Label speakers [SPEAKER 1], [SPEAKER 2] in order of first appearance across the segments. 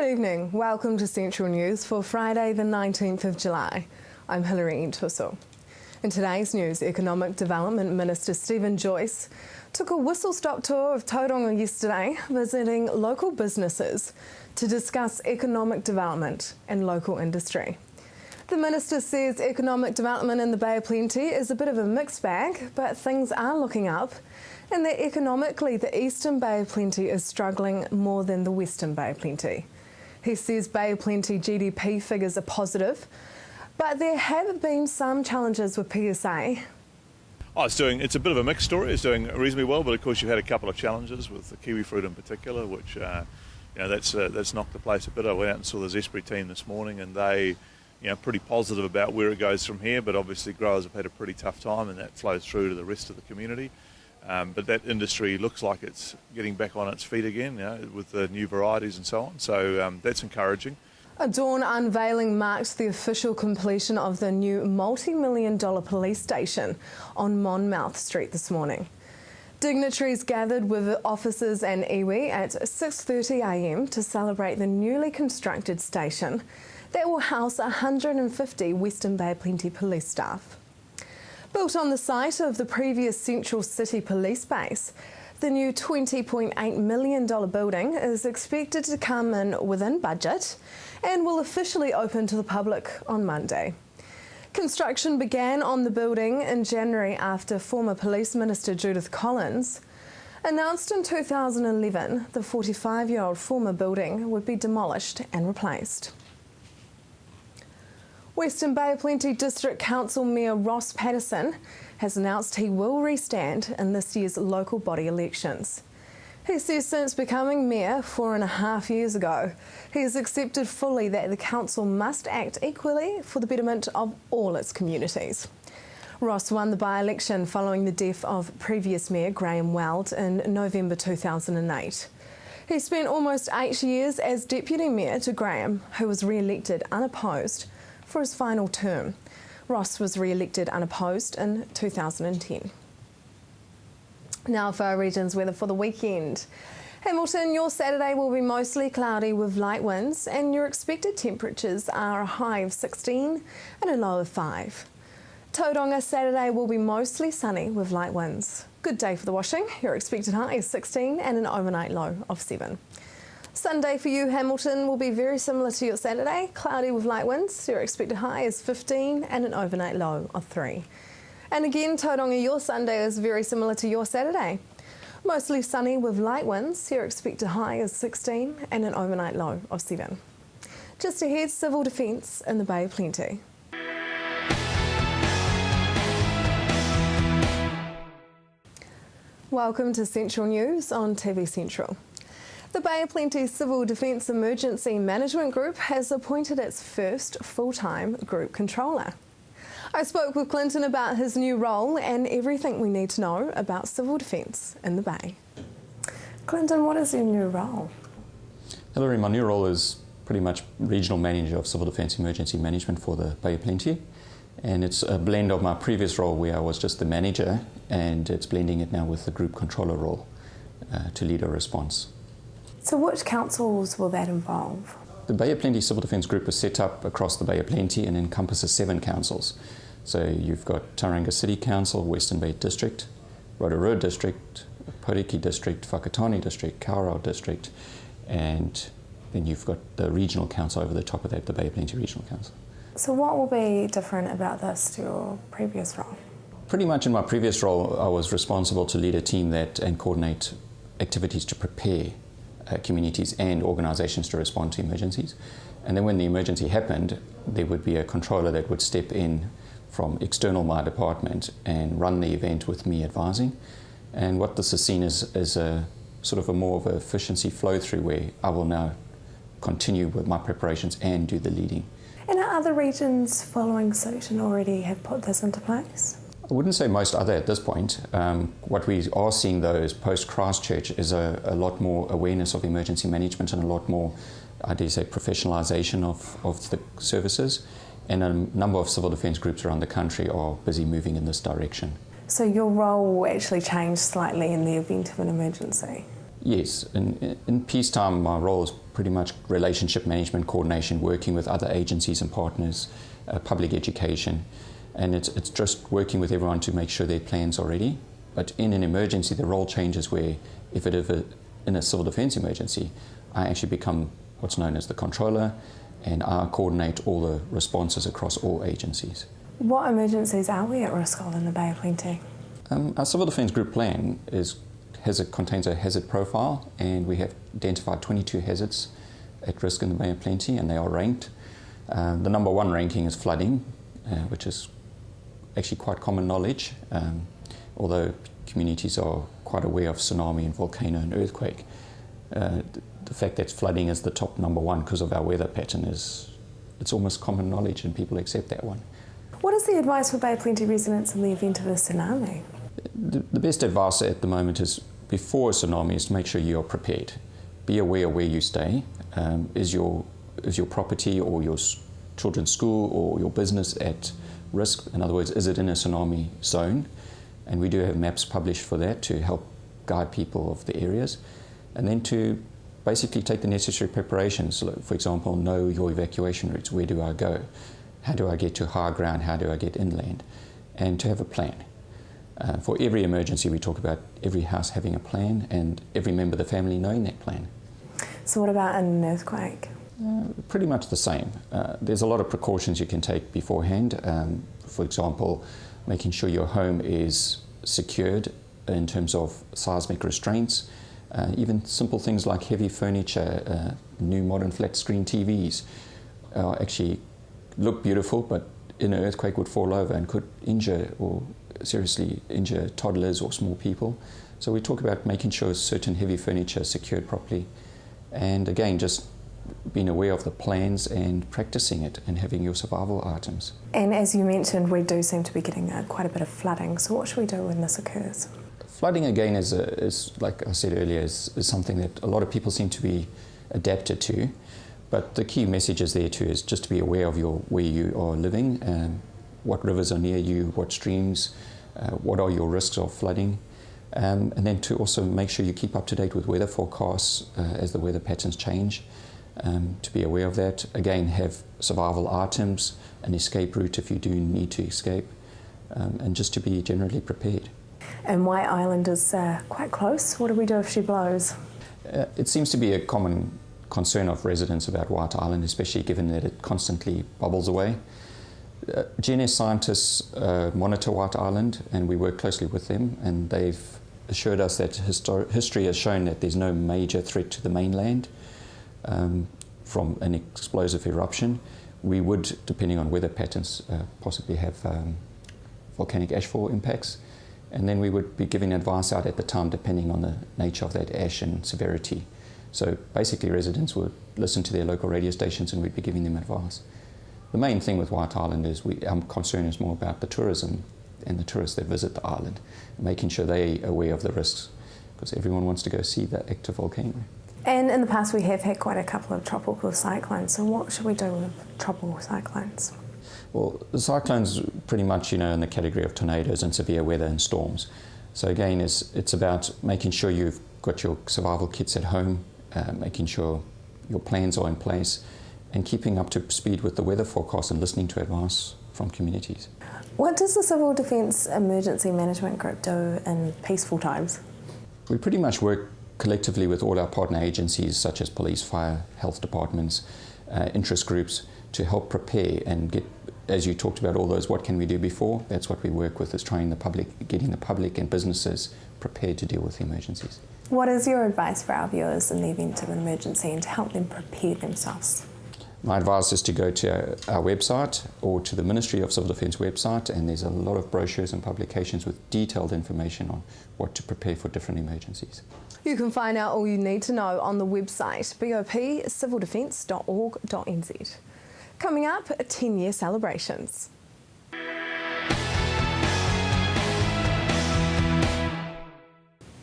[SPEAKER 1] Good evening. Welcome to Central News for Friday the 19th of July. I'm Hilary Intusu. In today's news, Economic Development Minister Stephen Joyce took a whistle-stop tour of Tauranga yesterday, visiting local businesses to discuss economic development and local industry. The Minister says economic development in the Bay of Plenty is a bit of a mixed bag, but things are looking up, and that economically the Eastern Bay of Plenty is struggling more than the Western Bay of Plenty. He says Bay of Plenty GDP figures are positive, but there have been some challenges with PSA.
[SPEAKER 2] It's a bit of a mixed story. It's doing reasonably well, but of course you've had a couple of challenges with the kiwi fruit in particular, which that's knocked the place a bit. I went out and saw the Zespri team this morning, and they, pretty positive about where it goes from here. But obviously growers have had a pretty tough time, and that flows through to the rest of the community. But that industry looks like it's getting back on its feet again, with the new varieties and so on. So that's encouraging.
[SPEAKER 1] A dawn unveiling marked the official completion of the new multi-million-dollar police station on Monmouth Street this morning. Dignitaries gathered with officers and iwi at 6:30 a.m. to celebrate the newly constructed station that will house 150 Western Bay Plenty police staff. Built on the site of the previous Central City Police Base, the new $20.8 million building is expected to come in within budget and will officially open to the public on Monday. Construction began on the building in January after former Police Minister Judith Collins announced in 2011 the 45-year-old former building would be demolished and replaced. Western Bay of Plenty District Council Mayor Ross Patterson has announced he will restand in this year's local body elections. He says since becoming mayor 4.5 years ago, he has accepted fully that the council must act equally for the betterment of all its communities. Ross won the by-election following the death of previous mayor Graham Weld in November 2008. He spent almost 8 years as deputy mayor to Graham, who was re-elected unopposed for his final term. Ross was re-elected unopposed in 2010. Now for our region's weather for the weekend. Hamilton, your Saturday will be mostly cloudy with light winds, and your expected temperatures are a high of 16 and a low of 5. Tauranga, Saturday will be mostly sunny with light winds. Good day for the washing. Your expected high is 16 and an overnight low of 7. Sunday for you, Hamilton, will be very similar to your Saturday, cloudy with light winds. Your expected high is 15 and an overnight low of 3. And again, Tauranga, your Sunday is very similar to your Saturday. Mostly sunny with light winds. Your expected high is 16 and an overnight low of 7. Just ahead, civil defence in the Bay of Plenty. Welcome to Central News on TV Central. The Bay of Plenty Civil Defence Emergency Management Group has appointed its first full-time group controller. I spoke with Clinton about his new role and everything we need to know about civil defence in the Bay. Clinton, what is your new role?
[SPEAKER 3] Hilary, my new role is pretty much Regional Manager of Civil Defence Emergency Management for the Bay of Plenty. And it's a blend of my previous role where I was just the manager, and it's blending it now with the group controller role to lead a response.
[SPEAKER 1] So which councils will that involve?
[SPEAKER 3] The Bay of Plenty Civil Defence Group is set up across the Bay of Plenty and encompasses 7 councils. So you've got Tauranga City Council, Western Bay District, Rotorua District, Poriki District, Whakatane District, Kawerau District, and then you've got the regional council over the top of that, the Bay of Plenty Regional Council.
[SPEAKER 1] So what will be different about this to your previous role?
[SPEAKER 3] Pretty much in my previous role, I was responsible to lead a team and coordinate activities to prepare communities and organisations to respond to emergencies. And then when the emergency happened, there would be a controller that would step in from external my department and run the event with me advising. And what this is seen as a sort of a more of an efficiency flow through where I will now continue with my preparations and do the leading.
[SPEAKER 1] And are other regions following suit and already have put this into place?
[SPEAKER 3] I wouldn't say most other at this point. What we are seeing though is post-Christchurch is a lot more awareness of emergency management and a lot more, I dare say, professionalisation of the services. And a number of civil defence groups around the country are busy moving in this direction.
[SPEAKER 1] So your role will actually change slightly in the event of an emergency?
[SPEAKER 3] Yes, in peacetime my role is pretty much relationship management, coordination, working with other agencies and partners, public education, and it's just working with everyone to make sure their plans are ready. But in an emergency, the role changes where if it ever, in a civil defence emergency, I actually become what's known as the controller, and I coordinate all the responses across all agencies.
[SPEAKER 1] What emergencies are we at risk of in the Bay of Plenty?
[SPEAKER 3] Our Civil Defence Group Plan contains a hazard profile, and we have identified 22 hazards at risk in the Bay of Plenty, and they are ranked. The number one ranking is flooding, which is actually quite common knowledge, although communities are quite aware of tsunami and volcano and earthquake. The fact that flooding is the top number one because of our weather pattern it's almost common knowledge, and people accept that one.
[SPEAKER 1] What is the advice for Bay of Plenty residents in the event of a tsunami?
[SPEAKER 3] The best advice at the moment is, before a tsunami, is to make sure you are prepared. Be aware of where you stay. Is your property or your children's school or your business at risk? In other words, is it in a tsunami zone? And we do have maps published for that to help guide people of the areas. And then to basically take the necessary preparations. For example, know your evacuation routes. Where do I go? How do I get to high ground? How do I get inland? And to have a plan. For every emergency, we talk about every house having a plan and every member of the family knowing that plan.
[SPEAKER 1] So what about an earthquake?
[SPEAKER 3] Pretty much the same. There's a lot of precautions you can take beforehand. For example, making sure your home is secured in terms of seismic restraints. Even simple things like heavy furniture, new modern flat screen TVs actually look beautiful, but in an earthquake would fall over and could injure or seriously injure toddlers or small people. So we talk about making sure certain heavy furniture is secured properly, and again just being aware of the plans and practicing it and having your survival items.
[SPEAKER 1] And as you mentioned, we do seem to be getting quite a bit of flooding, so what should we do when this occurs?
[SPEAKER 3] Flooding again is like I said earlier, is something that a lot of people seem to be adapted to, but the key message is there too is just to be aware of where you are living, what rivers are near you, what streams, what are your risks of flooding, and then to also make sure you keep up to date with weather forecasts as the weather patterns change, to be aware of that. Again, have survival items, an escape route if you do need to escape, and just to be generally prepared.
[SPEAKER 1] And White Island is quite close. What do we do if she blows?
[SPEAKER 3] It seems to be a common concern of residents about White Island, especially given that it constantly bubbles away. GNS scientists monitor White Island, and we work closely with them, and they've assured us that history has shown that there's no major threat to the mainland from an explosive eruption. We would, depending on weather patterns, possibly have volcanic ashfall impacts, and then we would be giving advice out at the time depending on the nature of that ash and severity. So basically residents would listen to their local radio stations and we'd be giving them advice. The main thing with White Island is our concern is more about the tourism and the tourists that visit the island, making sure they're aware of the risks, because everyone wants to go see the active volcano.
[SPEAKER 1] And in the past we have had quite a couple of tropical cyclones, so what should we do with tropical cyclones?
[SPEAKER 3] Well, the cyclones pretty much, in the category of tornadoes and severe weather and storms. So again, it's about making sure you've got your survival kits at home, making sure your plans are in place, and keeping up to speed with the weather forecast and listening to advice from communities.
[SPEAKER 1] What does the Civil Defence Emergency Management Group do in peaceful times?
[SPEAKER 3] We pretty much work collectively with all our partner agencies such as police, fire, health departments, interest groups to help prepare and get, as you talked about all those, what can we do before? That's what we work with, is getting the public and businesses prepared to deal with the emergencies.
[SPEAKER 1] What is your advice for our viewers in the event of an emergency and to help them prepare themselves?
[SPEAKER 3] My advice is to go to our website or to the Ministry of Civil Defence website, and there's a lot of brochures and publications with detailed information on what to prepare for different emergencies.
[SPEAKER 1] You can find out all you need to know on the website bopcivildefence.org.nz. Coming up, 10-year celebrations.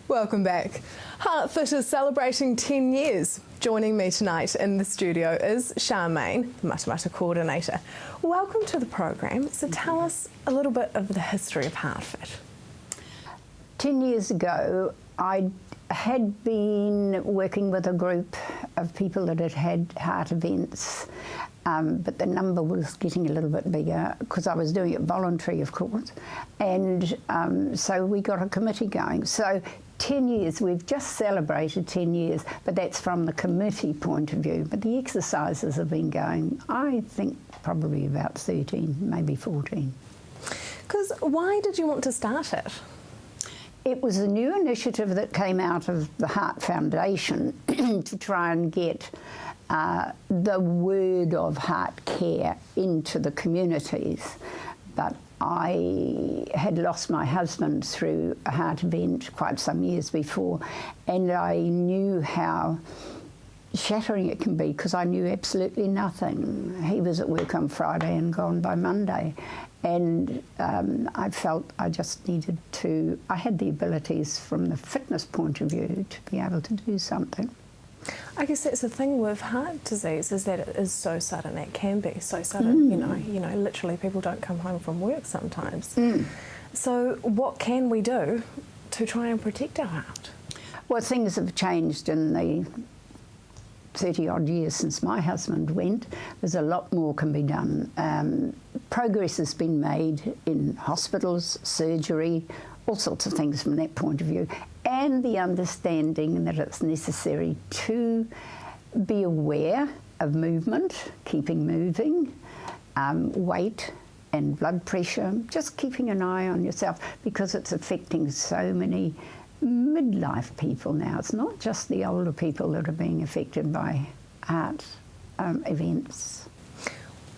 [SPEAKER 1] Welcome back. Heartfit is celebrating 10 years. Joining me tonight in the studio is Charmaine, the Matamata coordinator. Welcome to the program. So tell us a little bit of the history of Heartfit.
[SPEAKER 4] 10 years ago, I had been working with a group of people that had had heart events, but the number was getting a little bit bigger because I was doing it voluntary, of course, and so we got a committee going. So 10 years, we've just celebrated 10 years, but that's from the committee point of view. But the exercises have been going, I think, probably about 13, maybe 14.
[SPEAKER 1] Because why did you want to start it?
[SPEAKER 4] It was a new initiative that came out of the Heart Foundation to try and get the word of heart care into the communities. But I had lost my husband through a heart event quite some years before, and I knew how shattering it can be because I knew absolutely nothing. He was at work on Friday and gone by Monday, and I felt I just needed to, I had the abilities from the fitness point of view to be able to do something.
[SPEAKER 1] I guess that's the thing with heart disease, is that it is so sudden. It can be so sudden. You know, literally people don't come home from work sometimes. So what can we do to try and protect our heart?
[SPEAKER 4] Well, things have changed in the 30 odd years since my husband went. There's a lot more can be done. Progress has been made in hospitals, surgery, all sorts of things from that point of view, and the understanding that it's necessary to be aware of movement, keeping moving, weight and blood pressure, just keeping an eye on yourself because it's affecting so many midlife people now. It's not just the older people that are being affected by heart events.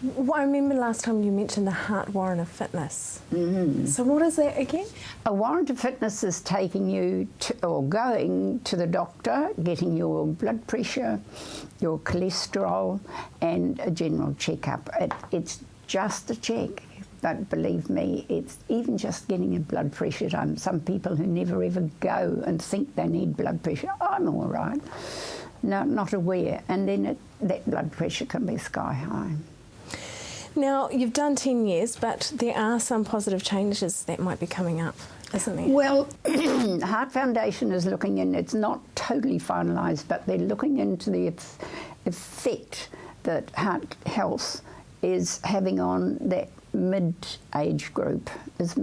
[SPEAKER 1] Well, I remember last time you mentioned the Heart Warrant of Fitness. So what is that again?
[SPEAKER 4] A warrant of fitness is taking you to, or going to the doctor, getting your blood pressure, your cholesterol, and a general checkup. It's just a check, but believe me, it's even just getting a blood pressure done. Some people who never ever go and think they need blood pressure, I'm all right. No, not aware, and then that blood pressure can be sky high.
[SPEAKER 1] Now, you've done 10 years, but there are some positive changes that might be coming up, isn't there?
[SPEAKER 4] Well, Heart Foundation is looking in, it's not totally finalised, but they're looking into the effect that heart health is having on that mid-age group. There's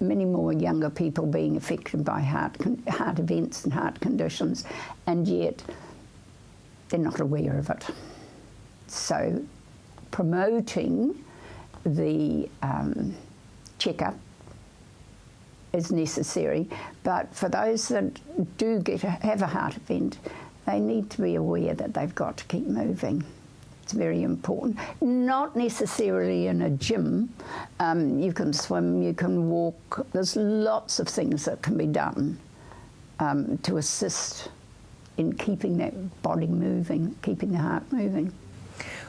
[SPEAKER 4] many more younger people being affected by heart events and heart conditions, and yet they're not aware of it. So promoting the checkup is necessary, but for those that do have a heart event, they need to be aware that they've got to keep moving. It's very important. Not necessarily in a gym. You can swim, you can walk. There's lots of things that can be done to assist in keeping that body moving, keeping the heart moving.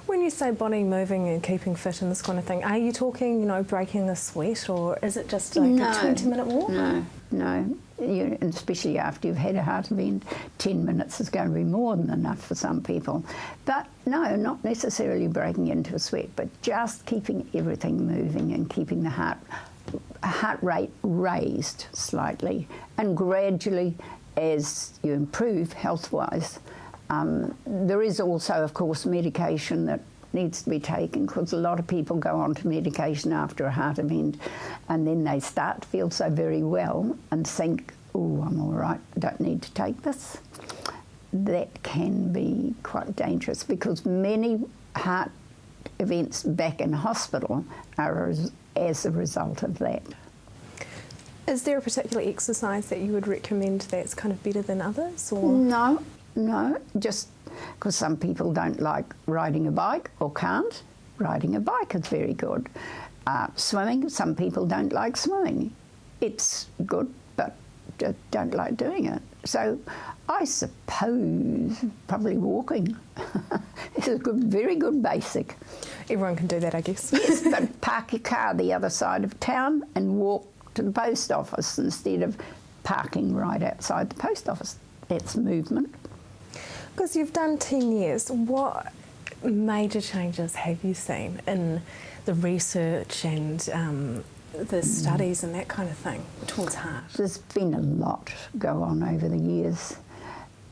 [SPEAKER 1] When you say body moving and keeping fit and this kind of thing, are you talking, you know, breaking the sweat, or is it just like a 20-minute walk?
[SPEAKER 4] No. Especially after you've had a heart event, 10 minutes is going to be more than enough for some people. But no, not necessarily breaking into a sweat, but just keeping everything moving and keeping the heart rate raised slightly, and gradually as you improve health-wise. There is also, of course, medication that needs to be taken, because a lot of people go on to medication after a heart event and then they start to feel so very well and think, oh, I'm all right, I don't need to take this. That can be quite dangerous, because many heart events back in hospital are as a result of that.
[SPEAKER 1] Is there a particular exercise that you would recommend that's kind of better than others? Or?
[SPEAKER 4] No, just because some people don't like riding a bike or can't. Riding a bike is very good. Swimming, some people don't like swimming. It's good, but don't like doing it. So I suppose probably walking is a very good basic.
[SPEAKER 1] Everyone can do that, I guess.
[SPEAKER 4] Yes, but park your car the other side of town and walk to the post office instead of parking right outside the post office. That's movement.
[SPEAKER 1] Because you've done 10 years, what major changes have you seen in the research and the studies and that kind of thing towards heart?
[SPEAKER 4] There's been a lot go on over the years.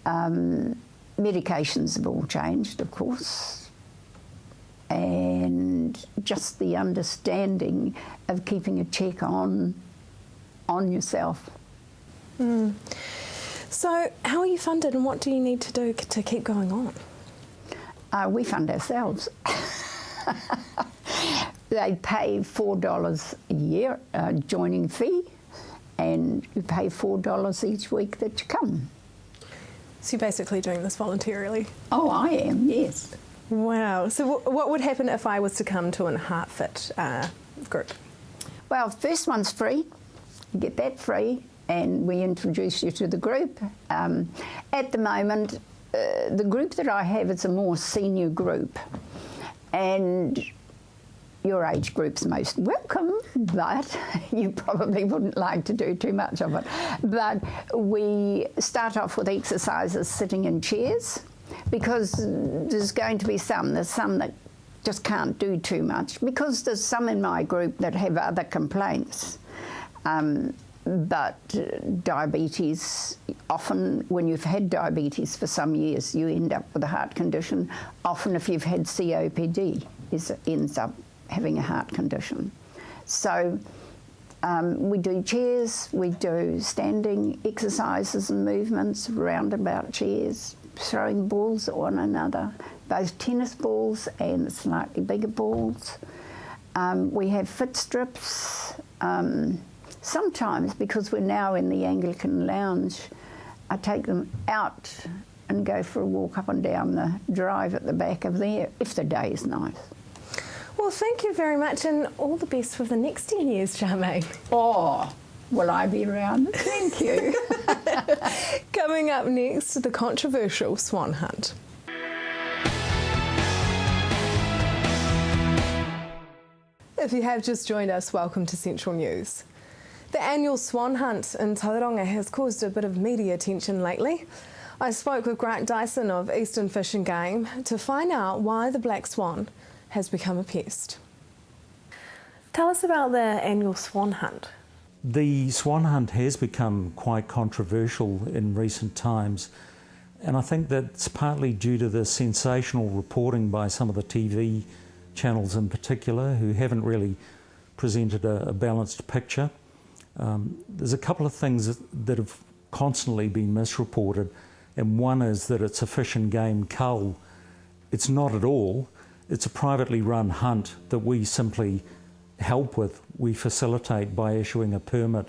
[SPEAKER 4] Medications have all changed, of course, and just the understanding of keeping a check on yourself.
[SPEAKER 1] So how are you funded and what do you need to do to keep going on?
[SPEAKER 4] We fund ourselves. They pay $4 a year joining fee, and you pay $4 each week that you come.
[SPEAKER 1] So you're basically doing this voluntarily?
[SPEAKER 4] Oh, I am, yes.
[SPEAKER 1] Wow. So what would happen if I was to come to an HeartFit group?
[SPEAKER 4] Well, first one's free. You get that free, and we introduce you to the group. At the moment, the group that I have is a more senior group, and your age group's most welcome, but you probably wouldn't like to do too much of it. But we start off with exercises sitting in chairs, because there's going to be there's some that just can't do too much, because there's some in my group that have other complaints. But diabetes, often when you've had diabetes for some years, you end up with a heart condition. Often if you've had COPD, ends up having a heart condition. So we do chairs, we do standing exercises and movements, roundabout chairs, throwing balls at one another, both tennis balls and slightly bigger balls. We have fit strips. Sometimes, because we're now in the Anglican Lounge, I take them out and go for a walk up and down the drive at the back of there, if the day is nice.
[SPEAKER 1] Well, thank you very much, and all the best for the next 10 years, Charmaine.
[SPEAKER 4] Oh, will I be around? Thank you.
[SPEAKER 1] Coming up next, the controversial swan hunt. If you have just joined us, welcome to Central News. The annual swan hunt in Tauranga has caused a bit of media attention lately. I spoke with Grant Dyson of Eastern Fish and Game to find out why the black swan has become a pest. Tell us about the annual swan hunt.
[SPEAKER 5] The swan hunt has become quite controversial in recent times, and I think that's partly due to the sensational reporting by some of the TV channels in particular, who haven't really presented a balanced picture. There's a couple of things that have constantly been misreported, and one is that it's a fish and game cull. It's not at all. It's a privately run hunt that we simply help with. We facilitate by issuing a permit.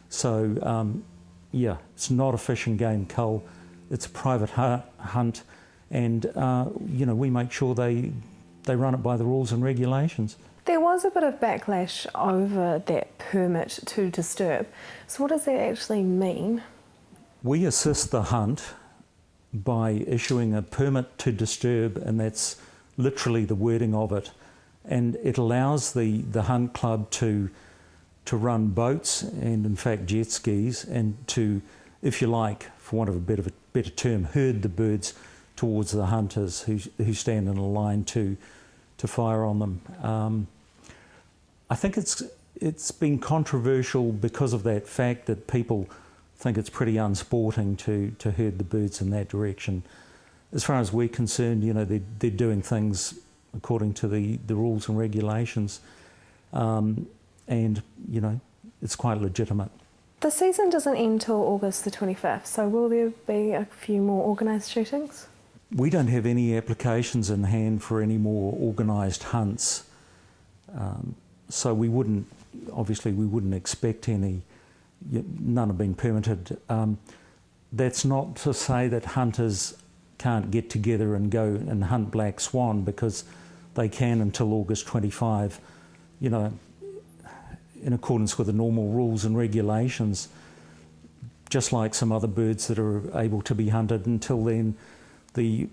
[SPEAKER 5] So yeah, it's not a fish and game cull. It's a private hunt, and you know, we make sure they run it by the rules and regulations.
[SPEAKER 1] There was a bit of backlash over that permit to disturb. So what does that actually mean?
[SPEAKER 5] We assist the hunt by issuing a permit to disturb, and that's literally the wording of it. And it allows the hunt club to run boats and in fact jet skis, and to, if you like, for want of a better term, herd the birds towards the hunters who stand in a line to fire on them. I think it's been controversial because of that fact that people think it's pretty unsporting to herd the birds in that direction. As far as we're concerned, you know, they're doing things according to the rules and regulations, and you know, it's quite legitimate.
[SPEAKER 1] The season doesn't end till August the 25th, so will there be a few more organised shootings?
[SPEAKER 5] We don't have any applications in hand for any more organised hunts, so we wouldn't expect any. None have been permitted. That's not to say that hunters can't get together and go and hunt black swan, because they can until August 25, you know, in accordance with the normal rules and regulations, just like some other birds that are able to be hunted. Until then,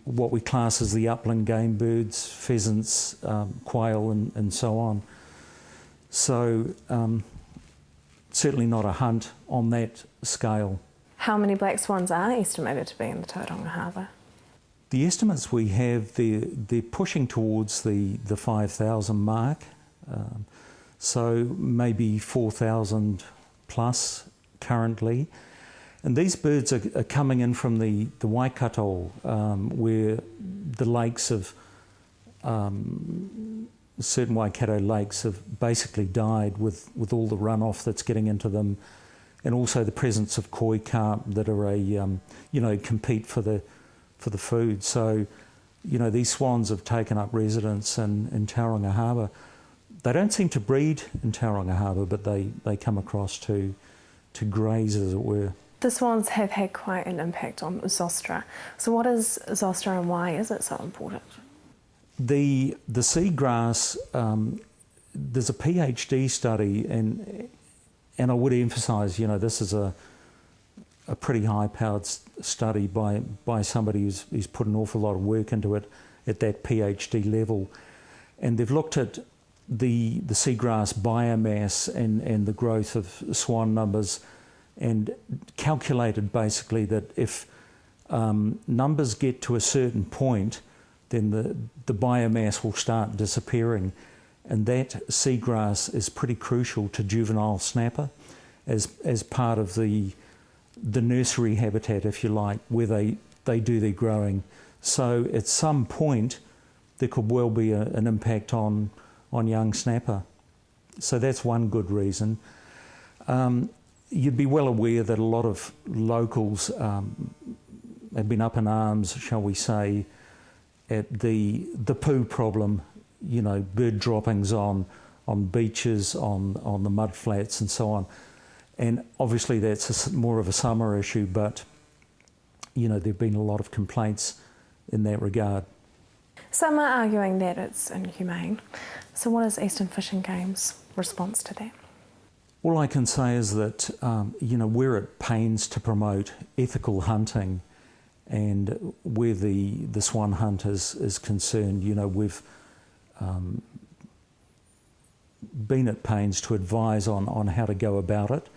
[SPEAKER 5] what we class as the upland game birds, pheasants, quail and so on. So certainly not a hunt on that scale.
[SPEAKER 1] How many black swans are estimated to be in the Tauranga Harbour?
[SPEAKER 5] The estimates we have, they're pushing towards the 5,000 mark, so maybe 4,000 plus currently. And these birds are coming in from the Waikato, where the lakes of certain Waikato lakes have basically died with all the runoff that's getting into them, and also the presence of koi carp that are compete for the food. So, these swans have taken up residence in Tauranga Harbour. They don't seem to breed in Tauranga Harbour, but they come across to graze, as it were.
[SPEAKER 1] The swans have had quite an impact on Zostra. So what is Zostra and why is it so important?
[SPEAKER 5] The seagrass, there's a PhD study, and I would emphasise, this is a pretty high-powered study by somebody who's put an awful lot of work into it at that PhD level, and they've looked at the seagrass biomass and the growth of swan numbers, and calculated basically that if numbers get to a certain point, then the biomass will start disappearing, and that seagrass is pretty crucial to juvenile snapper as part of the nursery habitat, if you like, where they do their growing. So at some point there could well be an impact on young snapper. So that's one good reason. You'd be well aware that a lot of locals have been up in arms, shall we say, at the poo problem, bird droppings on beaches, on the mud flats and so on. And obviously that's more of a summer issue, but there have been a lot of complaints in that regard.
[SPEAKER 1] Some are arguing that it's inhumane. So what is Eastern Fish and Game's response to that?
[SPEAKER 5] All I can say is that we're at pains to promote ethical hunting, and where the swan hunt is concerned, we've been at pains to advise on how to go about it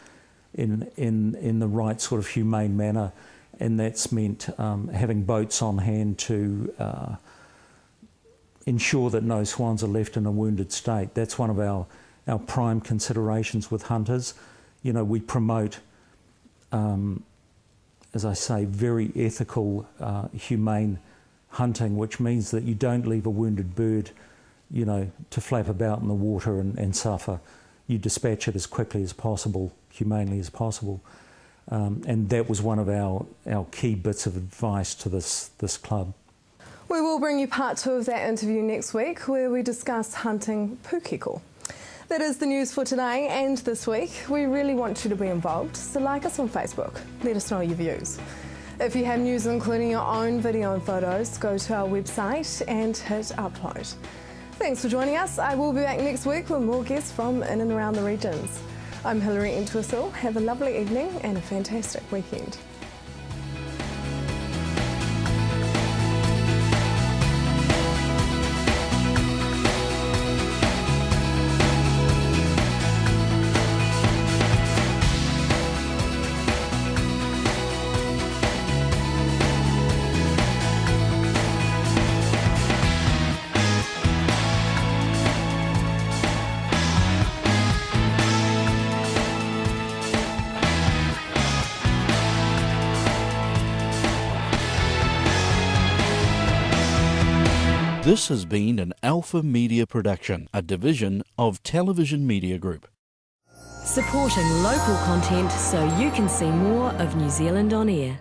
[SPEAKER 5] in the right sort of humane manner, and that's meant having boats on hand to ensure that no swans are left in a wounded state. That's one of our prime considerations with hunters. We promote, as I say, very ethical, humane hunting, which means that you don't leave a wounded bird, to flap about in the water and suffer. You dispatch it as quickly as possible, humanely as possible. And that was one of our key bits of advice to this club.
[SPEAKER 1] We will bring you part 2 of that interview next week, where we discuss hunting pukeko. That is the news for today and this week. We really want you to be involved, so like us on Facebook. Let us know your views. If you have news including your own video and photos, go to our website and hit upload. Thanks for joining us. I will be back next week with more guests from in and around the regions. I'm Hilary Entwistle. Have a lovely evening and a fantastic weekend.
[SPEAKER 6] This has been an Alpha Media production, a division of Television Media Group.
[SPEAKER 7] Supporting local content so you can see more of New Zealand on air.